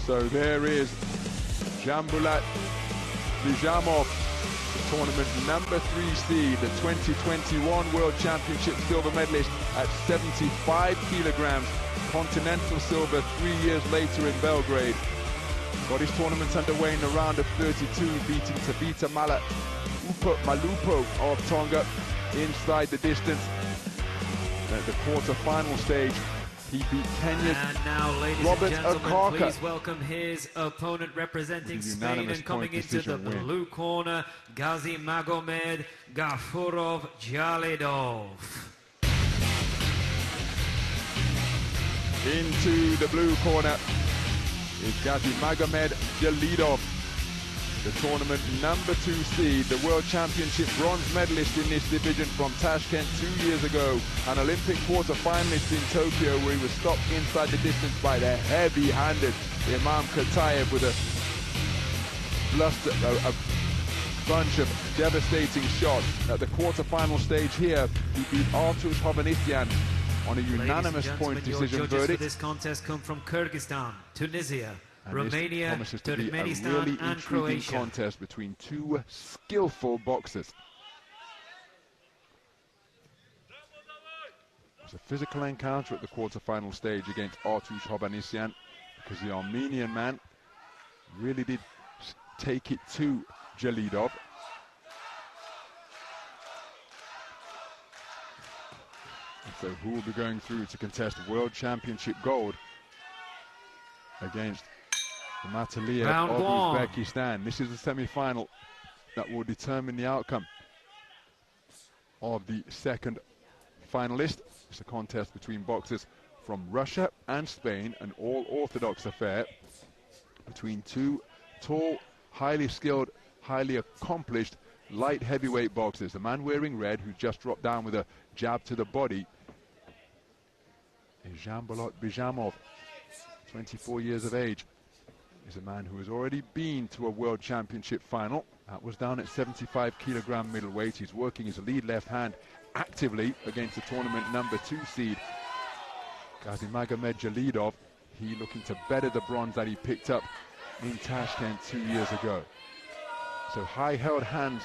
So there is Dzhambulat BIZHAMOV, the tournament number 3 seed, the 2021 World Championship silver medalist at 75 kilograms, continental silver 3 years later in Belgrade. Got his tournament underway in the round of 32, beating Tabita Malupo of Tonga inside the distance. At the quarter-final stage, he beat Kenya's and now, ladies Robert and gentlemen, Akaka. please welcome his opponent representing Spain and coming into the blue corner, Gazimagomed Gafurov JALIDOV. Into the blue corner is Gazimagomed Dzhambulat, the tournament number 2 seed, the World Championship bronze medalist in this division from Tashkent 2 years ago, an Olympic quarter-finalist in Tokyo where he was stopped inside the distance by the heavy-handed Imam Katayev with a bunch of devastating shots. At the quarter-final stage here, he beat Artur Hovhannisyan on a unanimous point decision your verdict. For this contest come from Kyrgyzstan, Tunisia, And Romania, this to be a Turkmenistan really and intriguing Croatia. contest between 2 skillful boxers. It's a physical encounter at the quarter-final stage against Artur Hovhannisyan, because the Armenian man really did take it to JALIDOV. So who will be going through to contest World Championship gold against the Mataliev of Uzbekistan? This is the semi-final that will determine the outcome of the second finalist. It's a contest between boxers from Russia and Spain, an all-orthodox affair between 2 tall, highly skilled, highly accomplished light heavyweight boxers. The man wearing red, who just dropped down with a jab to the body, is Dzhambulat BIZHAMOV, 24 years of age. Is a man who has already been to a World Championship final. That was down at 75 kilogram middleweight. He's working his lead left hand actively against the tournament number 2 seed, Gazimagomed JALIDOV. He looking to better the bronze that he picked up in Tashkent 2 years ago. So high-held hands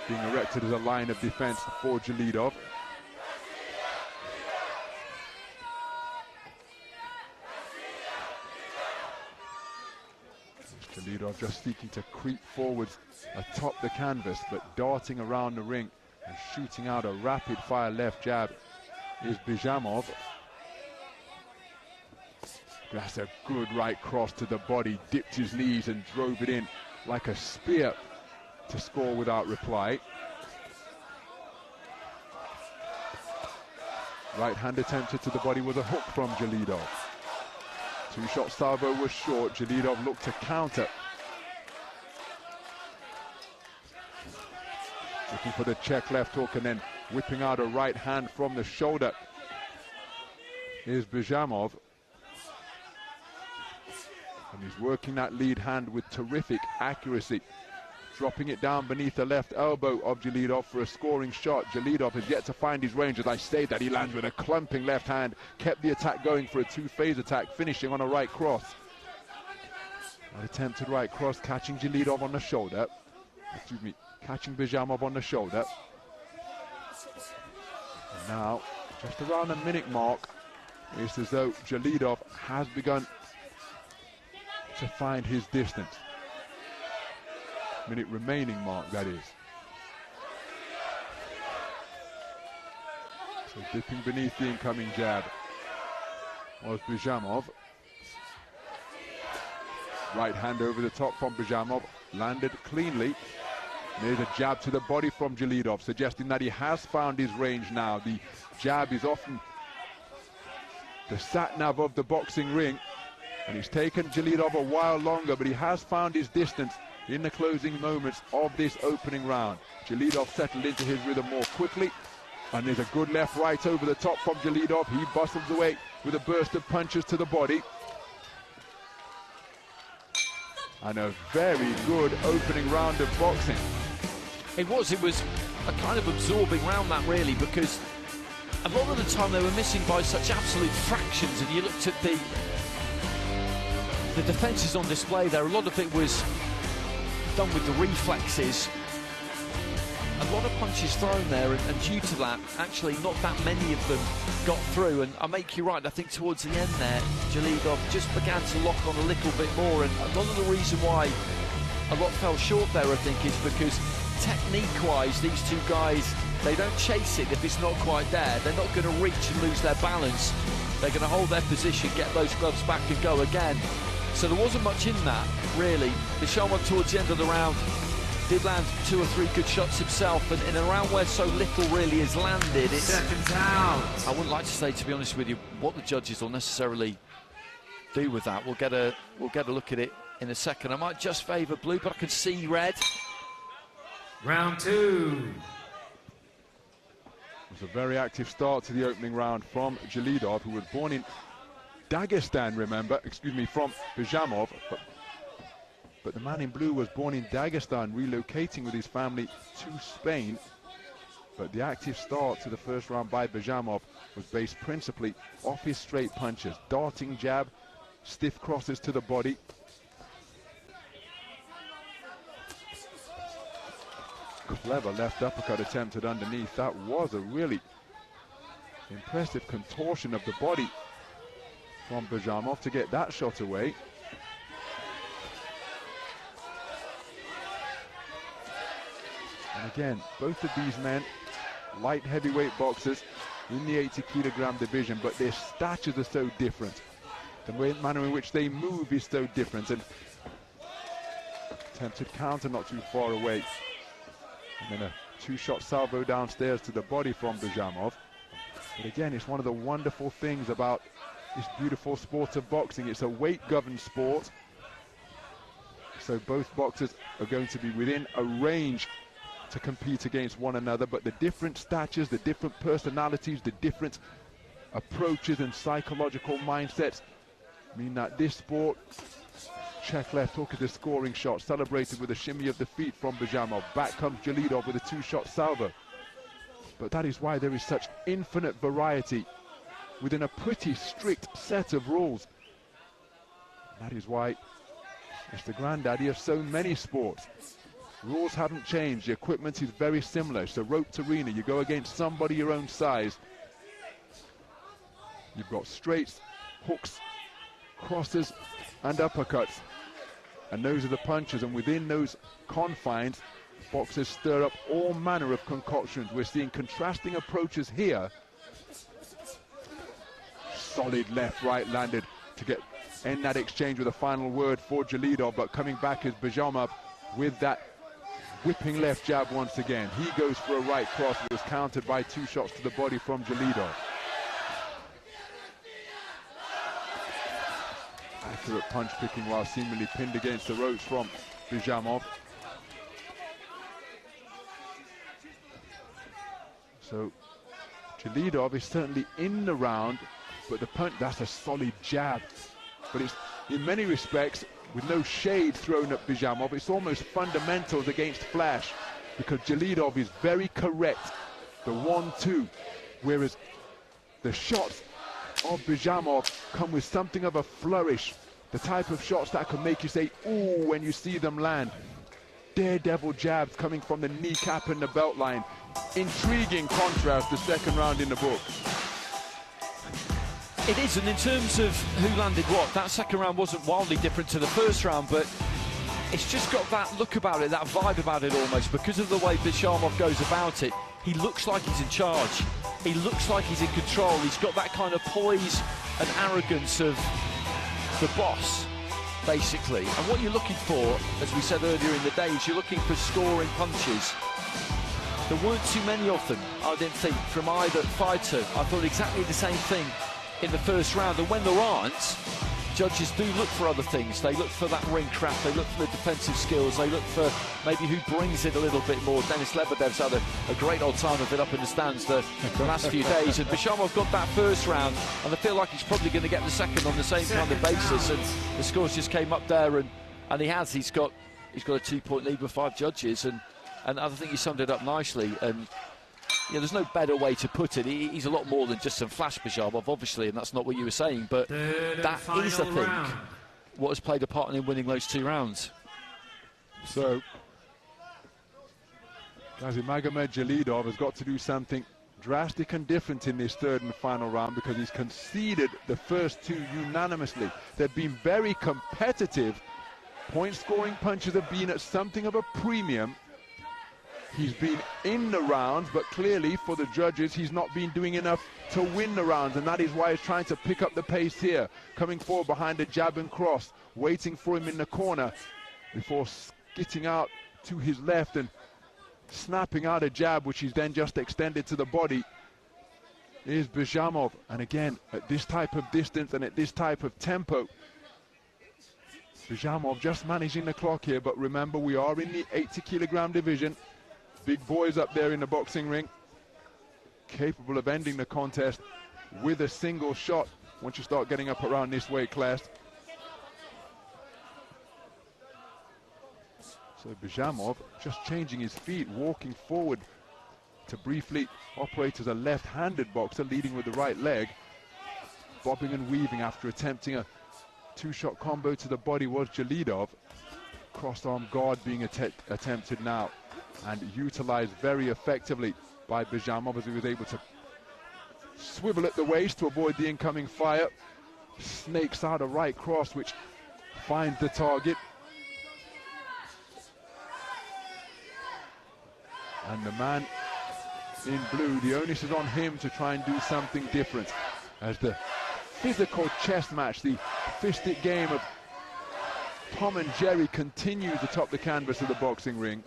being erected as a line of defense for JALIDOV. JALIDOV just seeking to creep forwards atop the canvas, but darting around the ring and shooting out a rapid-fire left jab is BIZHAMOV. That's a good right cross to the body, dipped his knees and drove it in like a spear to score without reply. Right hand attempted to the body was a hook from JALIDOV. 2-shot salvo was short. JALIDOV looked to counter. Looking for the check left hook and then whipping out a right hand from the shoulder is BIZHAMOV. And he's working that lead hand with terrific accuracy, dropping it down beneath the left elbow of JALIDOV for a scoring shot. JALIDOV has yet to find his range. As I say that, he lands with a clumping left hand, kept the attack going for a 2-phase attack, finishing on a right cross. An attempted right cross, catching JALIDOV on the shoulder. Excuse me, catching BIZHAMOV on the shoulder. And now, just around the minute mark, it's as though JALIDOV has begun to find his distance. Minute remaining mark, that is. So dipping beneath the incoming jab was BIZHAMOV. Right hand over the top from BIZHAMOV, landed cleanly. There's a jab to the body from JALIDOV, suggesting that he has found his range now. The jab is often the sat-nav of the boxing ring, and it's taken JALIDOV a while longer, but he has found his distance in the closing moments of this opening round. JALIDOV settled into his rhythm more quickly, and there's a good left-right over the top from JALIDOV. He bustles away with a burst of punches to the body. And a very good opening round of boxing. It was a kind of absorbing round, that, really, because a lot of the time they were missing by such absolute fractions, and you looked at the the defence is on display there. A lot of it was done with the reflexes. A lot of punches thrown there, and due to that, actually not that many of them got through. And I make you right, I think towards the end there, JALIDOV just began to lock on a little bit more, and a lot of the reason why a lot fell short there, I think, is because technique-wise, these two guys, they don't chase it if it's not quite there. They're not going to reach and lose their balance. They're going to hold their position, get those gloves back and go again. So there wasn't much in that, really. BIZHAMOV towards the end of the round did land 2 or 3 good shots himself, and in a round where so little really is landed, it's... Seconds out. I wouldn't like to say, to be honest with you, what the judges will necessarily do with that. We'll get a look at it in a second. I might just favour blue, but I can see red. Round 2. It was a very active start to the opening round from JALIDOV, who was born in Dagestan, remember, from BIZHAMOV, but the man in blue was born in Dagestan, relocating with his family to Spain. But the active start to the first round by BIZHAMOV was based principally off his straight punches, darting jab, stiff crosses to the body. Clever left uppercut attempted underneath. That was a really impressive contortion of the body from BIZHAMOV to get that shot away. And again, both of these men, light heavyweight boxers in the 80-kilogram division, but their statures are so different. The manner in which they move is so different. And attempted counter not too far away. And then a 2-shot salvo downstairs to the body from BIZHAMOV. But again, it's one of the wonderful things about this beautiful sport of boxing. It's a weight-governed sport. So both boxers are going to be within a range to compete against one another, but the different statures, the different personalities, the different approaches and psychological mindsets mean that this sport, check left hook is a scoring shot, celebrated with a shimmy of the feet from BIZHAMOV. Back comes JALIDOV with a 2-shot salvo. But that is why there is such infinite variety within a pretty strict set of rules. And that is why it's the granddaddy of so many sports. Rules haven't changed, the equipment is very similar. It's a roped arena, you go against somebody your own size. You've got straights, hooks, crosses and uppercuts. And those are the punches, and within those confines, boxers stir up all manner of concoctions. We're seeing contrasting approaches here. Solid left, right landed to end that exchange with a final word for JALIDOV, but coming back is BIZHAMOV with that whipping left jab once again. He goes for a right cross. It was countered by 2 shots to the body from JALIDOV. Accurate punch picking while seemingly pinned against the ropes from BIZHAMOV. So JALIDOV is certainly in the round, but the punch, that's a solid jab. But it's in many respects, with no shade thrown at BIZHAMOV, it's almost fundamentals against flash, because JALIDOV is very correct, the 1-2, whereas the shots of BIZHAMOV come with something of a flourish, the type of shots that can make you say, ooh, when you see them land. Daredevil jabs coming from the kneecap and the belt line. Intriguing contrast, the second round in the book. It is, and in terms of who landed what, that second round wasn't wildly different to the first round, but it's just got that look about it, that vibe about it almost, because of the way BIZHAMOV goes about it. He looks like he's in charge. He looks like he's in control. He's got that kind of poise and arrogance of the boss, basically. And what you're looking for, as we said earlier in the day, is you're looking for scoring punches. There weren't too many of them, I didn't think, from either fighter. I thought exactly the same thing in the first round, and when there aren't, judges do look for other things. They look for that ring craft, they look for the defensive skills, they look for maybe who brings it a little bit more. Denis Lebedev's had a great old time of it up in the stands the last few days, and BIZHAMOV got that first round, and I feel like he's probably going to get the second on the same kind of basis, and the scores just came up there, and he has. He's got a 2-point lead with 5 judges, and I think he summed it up nicely. And yeah, there's no better way to put it. He's a lot more than just some flash, BIZHAMOV, obviously, and that's not what you were saying, but that is, I think, what has played a part in him winning those 2 rounds. So, Gazimagomed JALIDOV has got to do something drastic and different in this 3rd and final round, because he's conceded the first 2 unanimously. They've been very competitive. Point-scoring punches have been at something of a premium. He's been in the rounds, but clearly for the judges, he's not been doing enough to win the rounds, and that is why he's trying to pick up the pace here. Coming forward behind a jab and cross, waiting for him in the corner before skitting out to his left and snapping out a jab, which he's then just extended to the body, is BIZHAMOV. And again, at this type of distance and at this type of tempo, BIZHAMOV just managing the clock here. But remember, we are in the 80-kilogram division. Big boys up there in the boxing ring, capable of ending the contest with a single shot once you start getting up around this weight class. So BIZHAMOV just changing his feet, walking forward to briefly operate as a left-handed boxer, leading with the right leg, bobbing and weaving after attempting a 2-shot combo to the body was JALIDOV. Crossed arm guard being attempted now, and utilized very effectively by BIZHAMOV, as he was able to swivel at the waist to avoid the incoming fire. Snakes out a right cross which finds the target. And the man in blue, the onus is on him to try and do something different, as the physical chess match, the fistic game of Tom and Jerry continues atop the canvas of the boxing ring.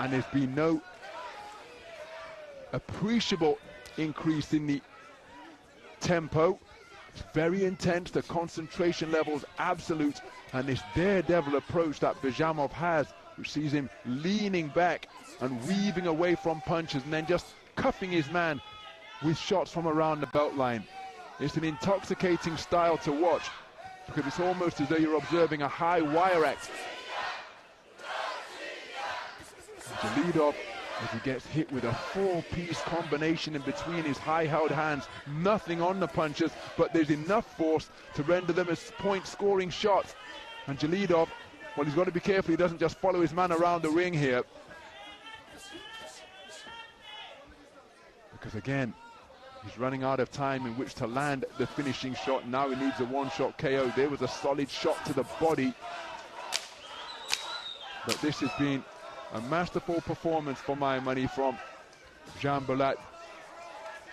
And there's been no appreciable increase in the tempo. It's very intense, the concentration level's absolute, and this daredevil approach that BIZHAMOV has, which sees him leaning back and weaving away from punches and then just cuffing his man with shots from around the belt line. It's an intoxicating style to watch, because it's almost as though you're observing a high wire act. JALIDOV, as he gets hit with a 4-piece combination in between his high-held hands, nothing on the punches, but there's enough force to render them as point-scoring shots. And JALIDOV, well, he's got to be careful he doesn't just follow his man around the ring here, because again, he's running out of time in which to land the finishing shot. Now he needs a 1-shot KO. There was a solid shot to the body, but this has been a masterful performance for my money from Dzhambulat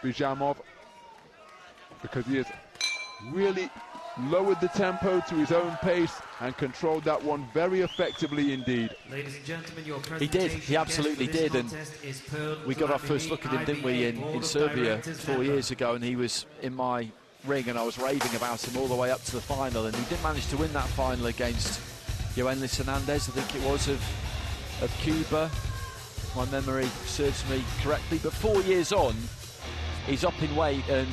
BIZHAMOV, because he has really lowered the tempo to his own pace and controlled that one very effectively indeed. Ladies and gentlemen, your he did, he absolutely did, and we got our first look at him, didn't we, in Serbia 4 years ago, and he was in my ring and I was raving about him all the way up to the final, and he did manage to win that final against Yoenis Hernandez, I think it was, of Cuba, if my memory serves me correctly. But 4 years on, he's up in weight and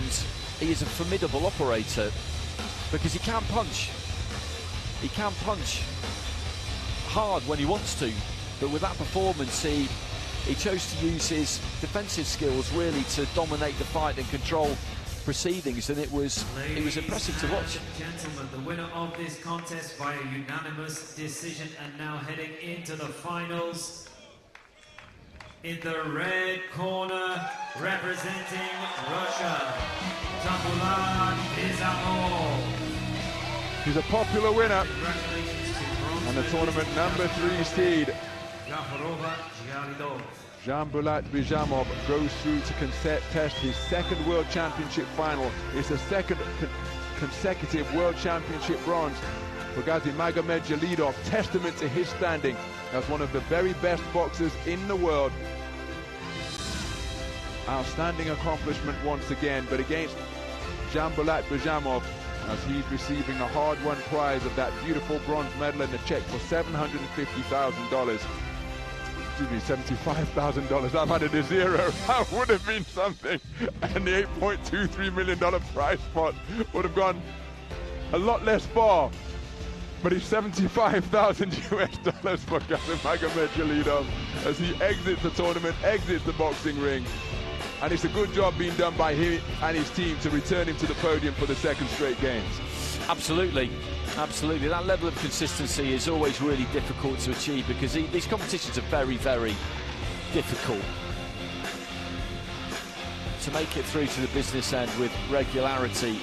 he is a formidable operator, because he can punch. He can punch hard when he wants to, but with that performance he chose to use his defensive skills really to dominate the fight and control proceedings, and it was impressive to watch. Gentlemen, the winner of this contest via unanimous decision, and now heading into the finals. In the red corner, representing Russia, Dzhambulat BIZHAMOV. He's a popular winner and the tournament #3 seed. Gafurova JALIDOV. Dzhambulat BIZHAMOV goes through to contest his 2nd World Championship final. It's the 2nd consecutive World Championship bronze for Gazimagomed JALIDOV, testament to his standing as one of the very best boxers in the world. Outstanding accomplishment once again, but against Dzhambulat BIZHAMOV, as he's receiving the hard-won prize of that beautiful bronze medal and a check for $750,000. Excuse me, $75,000. I've added a zero. That would have been something. And the $8.23 million prize pot would have gone a lot less far. But it's $75,000 US for Gazimagomed JALIDOV as he exits the tournament, exits the boxing ring. And it's a good job being done by him and his team to return him to the podium for the 2nd straight games. Absolutely. Absolutely, that level of consistency is always really difficult to achieve because these competitions are very, very difficult. To make it through to the business end with regularity,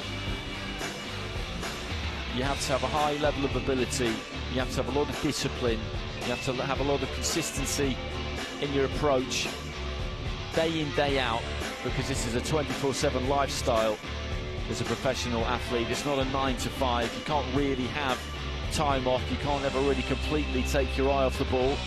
you have to have a high level of ability, you have to have a lot of discipline, you have to have a lot of consistency in your approach, day in, day out, because this is a 24/7 lifestyle as a professional athlete. It's not a 9 to 5. You can't really have time off. You can't ever really completely take your eye off the ball.